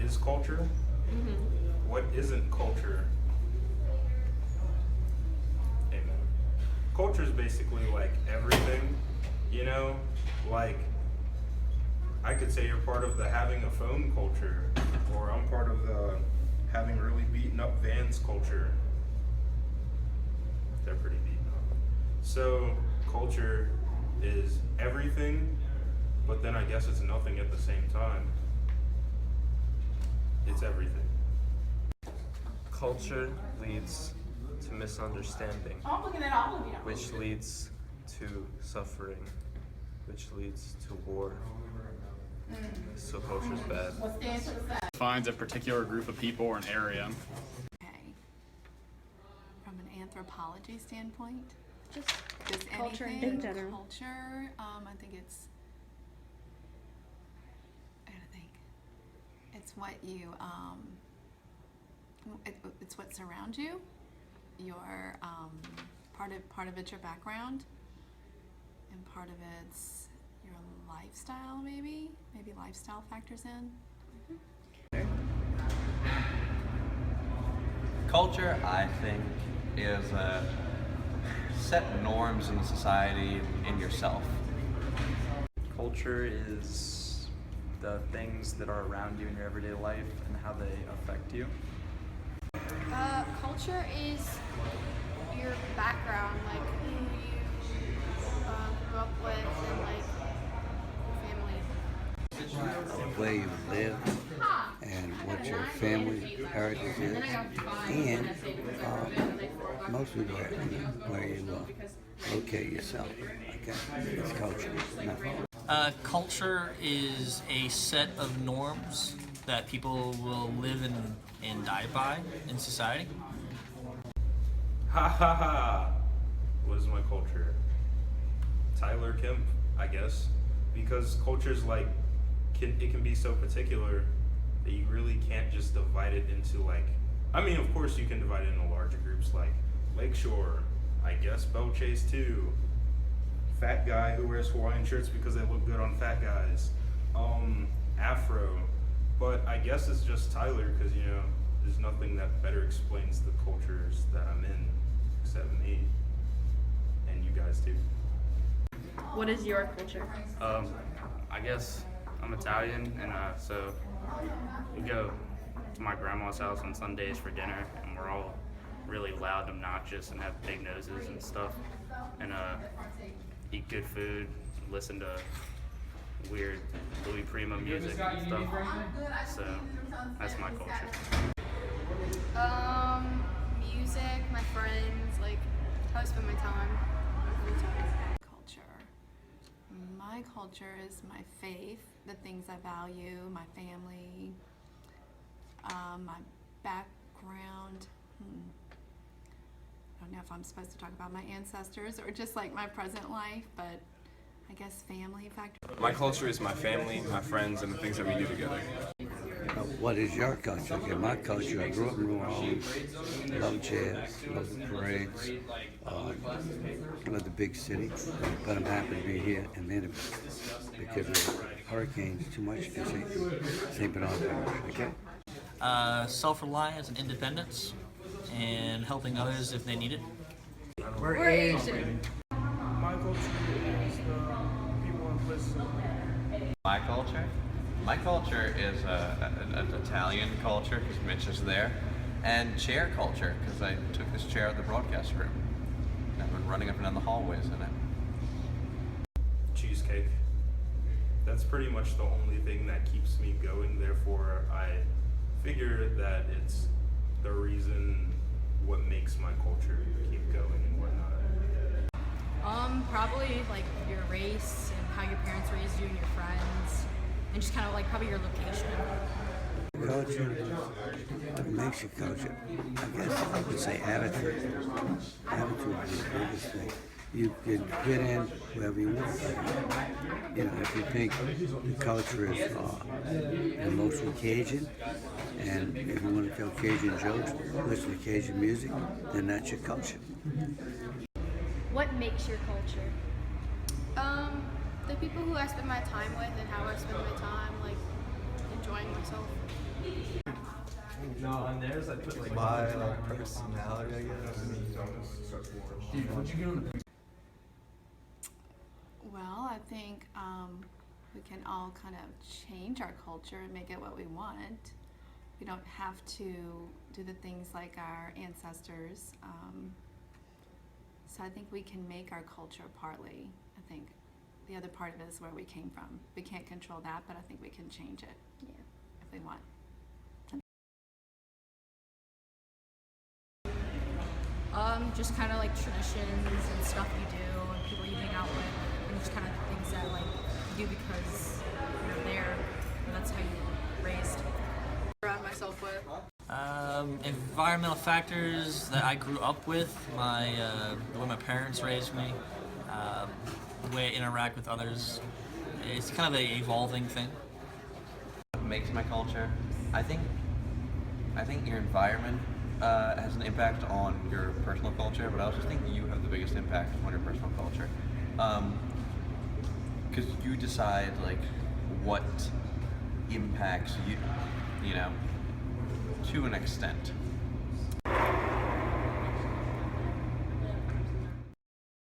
is culture? What isn't culture? Amen. Culture is basically like everything, you know? Like, I could say you're part of the having a phone culture, or I'm part of the having really beaten up Vans culture. They're pretty beaten up. So, culture is everything, but then I guess it's nothing at the same time. It's everything. Culture leads to misunderstanding, I'm looking at all of you. which leads to suffering, which leads to war. So culture's bad. What's the answer to that? Defines a particular group of people or an area. Okay. From an anthropology standpoint, Just does culture in anything general. culture? I think it's. I gotta think. It's what you. It's what surrounds you. Your part of it's your background, and part of it's your lifestyle. Maybe lifestyle factors in. Culture, I think, is set norms in society in yourself. Culture is the things that are around you in your everyday life and how they affect you. Culture is your background, like who you grew up with, and like your family. Where you live and what your family heritage is, and most people where you locate yourself. Okay, it's culture. No. Culture is a set of norms that people will live and die by in society. Ha ha ha! What is my culture? Tyler Kemp, I guess. Because culture's like, it can be so particular that you really can't just divide it into like, I mean, of course you can divide it into larger groups like Lakeshore, I guess Bell Chase too, fat guy who wears Hawaiian shirts because they look good on fat guys, Afro, but I guess it's just Tyler because, you know, there's nothing that better explains the cultures that I'm in except me and you guys too. What is your culture? I guess I'm Italian, and so we go to my grandma's house on Sundays for dinner, and we're all really loud and obnoxious and have big noses and stuff, and eat good food, listen to weird Louis Prima music and stuff. So that's my culture. Music, my friends, like how I spend my time, my free time. Culture. My culture is my faith, the things I value, my family, my background. I don't know if I'm supposed to talk about my ancestors or just like my present life, but I guess family factor. My culture is my family, my friends, and the things that we do together. What is your culture? Okay, my culture, I grew up in New Orleans, love jazz, love the parades, love the big city, but I'm happy to be here in Memphis because of hurricanes, too much to St. Bernard Parish, okay? Self-reliance and independence, and helping others if they need it. We're Asian. My culture is the people and places. My culture? My culture is an Italian culture because Mitch is there, and chair culture because I took this chair at the broadcast room. And I've been running up and down the hallways in it. Cheesecake. That's pretty much the only thing that keeps me going, therefore I figure that it's the reason what makes my culture keep going and whatnot. Probably like your race and how your parents raised you and your friends, and just kind of like probably your location. Culture, what makes you culture? I guess I would say attitude. Attitude is the biggest thing. You can fit in wherever you want. You know, if you think the culture is mostly Cajun, and if you want to tell Cajun jokes, listen to Cajun music, then that's your culture. What makes your culture? The people who I spend my time with and how I spend my time, like enjoy enjoying myself. No, on theirs I put like My personality, I guess. Well, I think we can all kind of change our culture and make it what we want. We don't have to do the things like our ancestors. So I think we can make our culture partly. I think the other part of it is where we came from. We can't control that, but I think we can change it if we want. Just kind of like traditions and stuff you do and people you hang out with and just kind of things that like you do because you're there and that's how you're raised. Around myself with. Environmental factors that I grew up with, the way my parents raised me, the way I interact with others. It's kind of an evolving thing. What makes my culture? I think your environment has an impact on your personal culture, but I also think you have the biggest impact on your personal culture. Because you decide like what impacts you, to an extent.